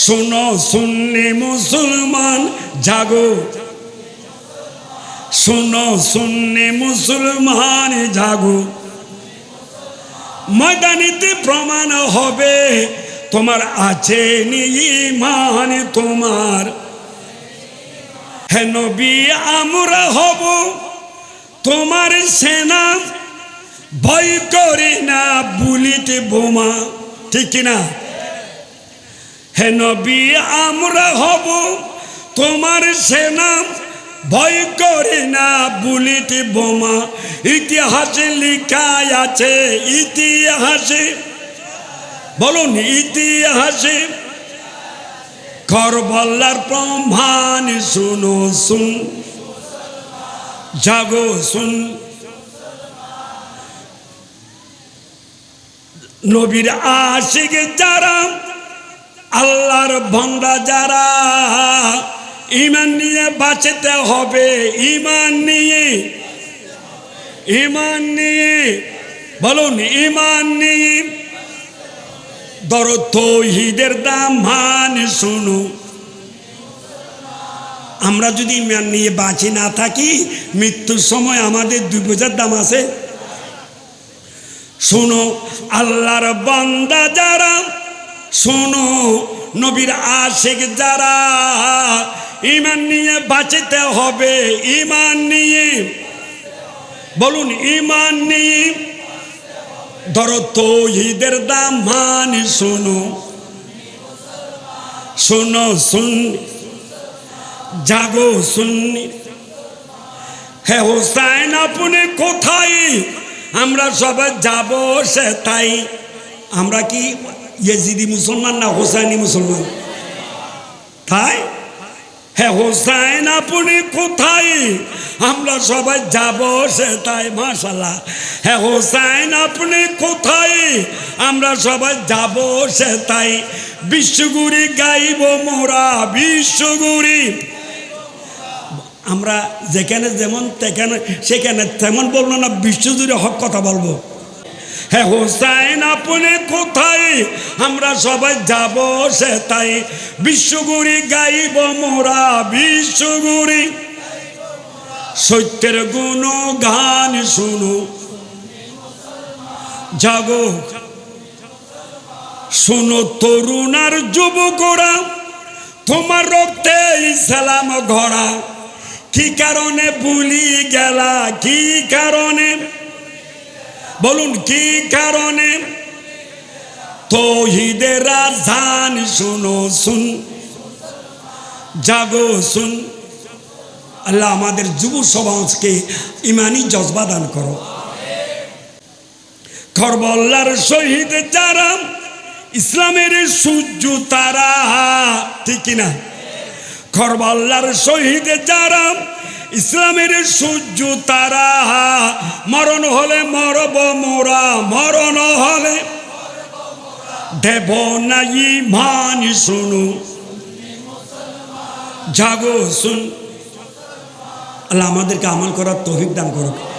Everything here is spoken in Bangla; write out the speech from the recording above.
শোনো সুন্নি মুসলমান জাগো, শোনো সুন্নি মুসলমান জাগো, ময়দানিতে প্রমাণ হবে তোমার আছে ঈমান তোমার। হে নবী আমরা হব তোমার সেনা, ভয় করি না বুলেট বোমা, ঠিক না? হে নবী আমরা হব তোমার সেনা, ভয় করি না বুলেট বোমা। ইতিহাসে লেখা আছে, ইতিহাসে বলুন ইতিহাসে কারবালার প্রমাণ শুনো শুন, জাগো শুন। নবীর আশিক যারা, আল্লাহর বান্দা যারা, ঈমান নিয়ে বাঁচতে হবে, ঈমান নিয়ে, ঈমান নিয়ে বলুন ঈমান নিয়ে। দরদ তৌহিদের দাম মান শুনো। আমরা যদি ঈমান নিয়ে বাঁচি না থাকি, মৃত্যুর সময় আমাদের 2 বোঝার দাম আছে। শোনো আল্লাহর বান্দা যারা, শোনো নবীর আশিক যারা, ঈমান নিয়ে বাঁচতে হবে, ঈমান নিয়ে বলুন ঈমান নিয়ে। দরদ তৌহিদের দাম মান শোনো, শোনো শুন, জাগো সুন্নি। হে হোসাইন আপনি কোথায়? আমরা সবাই যাব সে তাই। আমরা কি ইয়েজিদি মুসলমান না হোসাইনি মুসলমান? তাই হে হোসাইন আপনি কোথায়? আমরা সবাই যাব সে তাই। মাশাআল্লাহ। হে হোসাইন আপনি কোথায়? আমরা সবাই যাব সে তাই। বিশ্বগুরি গাইব মোরা, বিশ্বগুরি। আমরা যেখানে যেমন সেখানে তেমন বলবো না, বিশ্বজুড়ে হক কথা বলবো। হে হোসাইন আপনি কোথায়? আমরা সবাই যাব সে তাই। বিশ্বগুরি গাইব মোরা, বিশ্বগুরি। সত্যের গুণ গান শুনো, জাগো শোনো তরুণ আর যুবকরা, তোমার রক্তে ইসলাম গড়া। কি কারণে ভুলি গেলা, কি কারণে বলুন কি কারণে? তৌহিদের আযান শুনো শুন, জাগো শুন। আল্লাহ আমাদের যুব সমাজকে ইমানি জজবা দান করো। কারবালার শহীদ যারা, ইসলামের সূর্য তারা, ঠিক না? কারবালার শহীদ যারা, ইসলামের সূর্য তারা। মরণ হলে মরব মোরা, মরণ হলে দেব না ঈমান শুনো, জাগো শুন। আল্লাহ আমাদেরকে আমল করার তৌফিক দান করুক।